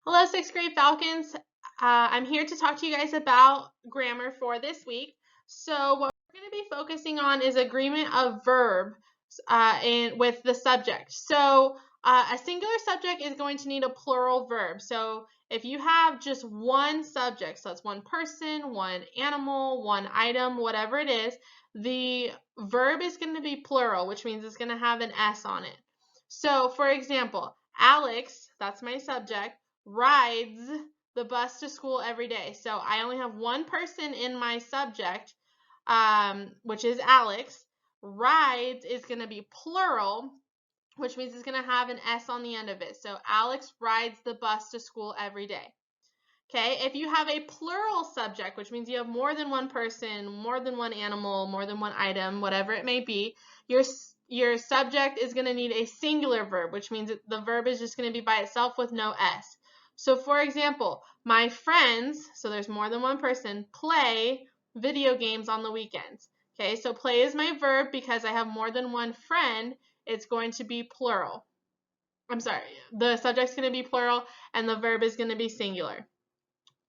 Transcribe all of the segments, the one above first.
Hello, sixth grade Falcons. I'm here to talk to you guys about grammar for this week. So what we're going to be focusing on is agreement of verbs with the subject. So a singular subject is going to need a plural verb. So if you have just one subject, so that's one person, one animal, one item, whatever it is, the verb is going to be plural, which means it's going to have an S on it. So for example, Alex, that's my subject, rides the bus to school every day. So I only have one person in my subject, which is Alex. Rides is going to be plural, which means it's going to have an S on the end of it. So Alex rides the bus to school every day. Okay, if you have a plural subject, which means you have more than one person, more than one animal, more than one item, whatever it may be, your subject is going to need a singular verb, which means the verb is just going to be by itself with no S. So for example, my friends, so there's more than one person, play video games on the weekends. Okay, so play is my verb because I have more than one friend. It's going to be plural. I'm sorry, the subject's going to be plural and the verb is going to be singular.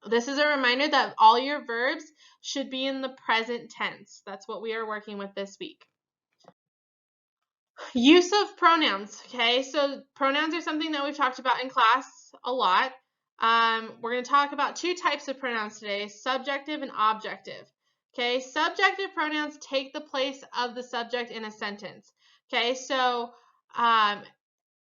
This is a reminder that all your verbs should be in the present tense. That's what we are working with this week. Use of pronouns, okay? So pronouns are something that we've talked about in class a lot. We're going to talk about two types of pronouns today, subjective and objective. Okay, subjective pronouns take the place of the subject in a sentence. Okay, so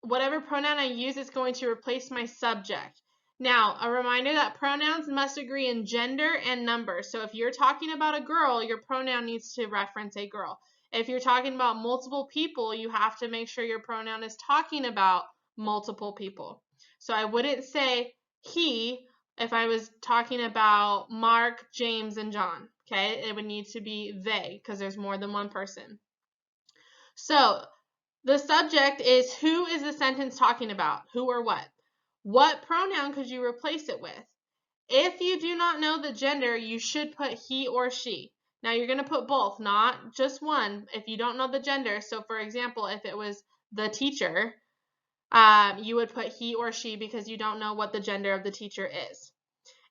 whatever pronoun I use is going to replace my subject. Now, a reminder that pronouns must agree in gender and number. So if you're talking about a girl, your pronoun needs to reference a girl. If you're talking about multiple people, you have to make sure your pronoun is talking about multiple people. So I wouldn't say he if I was talking about Mark, James, and John. Okay, it would need to be they because there's more than one person. So the subject is who is the sentence talking about? Who or what? What pronoun could you replace it with? If you do not know the gender, you should put he or she. Now you're going to put both, not just one if you don't know the gender. So for example, if it was the teacher, you would put he or she because you don't know what the gender of the teacher is.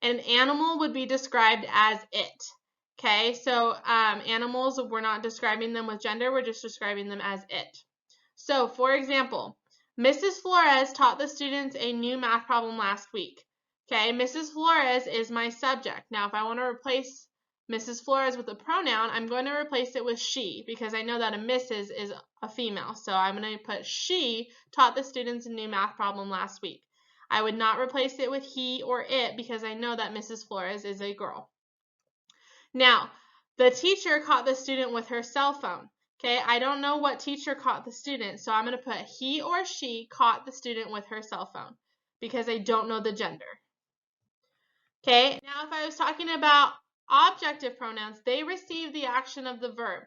An animal would be described as it. Okay, so animals, we're not describing them with gender, we're just describing them as it. So, for example, Mrs. Flores taught the students a new math problem last week. Okay, Mrs. Flores is my subject. Now, if I want to replace Mrs. Flores with a pronoun, I'm going to replace it with she because I know that a Mrs. is a female. So I'm going to put she taught the students a new math problem last week. I would not replace it with he or it because I know that Mrs. Flores is a girl. Now, the teacher caught the student with her cell phone. Okay, I don't know what teacher caught the student, so I'm going to put he or she caught the student with her cell phone because I don't know the gender. Okay, now if I was talking about objective pronouns, they receive the action of the verb.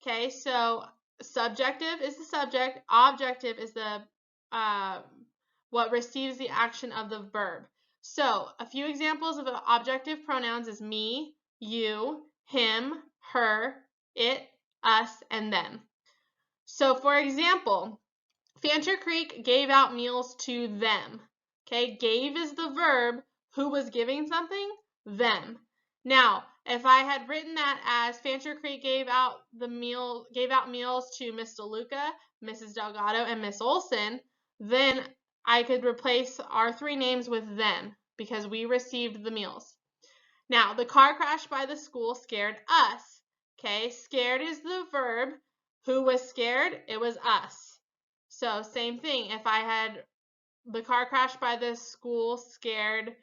Okay, so subjective is the subject, objective is the what receives the action of the verb. So a few examples of objective pronouns is me, you, him, her, it, us, and them. So for example, Fancher Creek gave out meals to them. Okay, gave is the verb. Who was giving something? Them. Now, if I had written that as Fancher Creek gave out meals to Miss DeLuca, Mrs. Delgado, and Miss Olson, then I could replace our three names with them because we received the meals. Now, the car crash by the school scared us. Okay, scared is the verb. Who was scared? It was us. So same thing, if I had the car crash by the school scared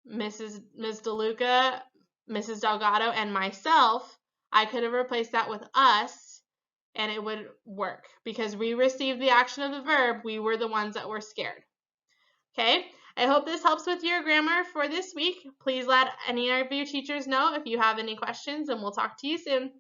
Ms. DeLuca, Mrs. Delgado, and myself, I could have replaced that with us and it would work because we received the action of the verb. We were the ones that were scared. Okay, I hope this helps with your grammar for this week. Please let any of your teachers know if you have any questions and we'll talk to you soon.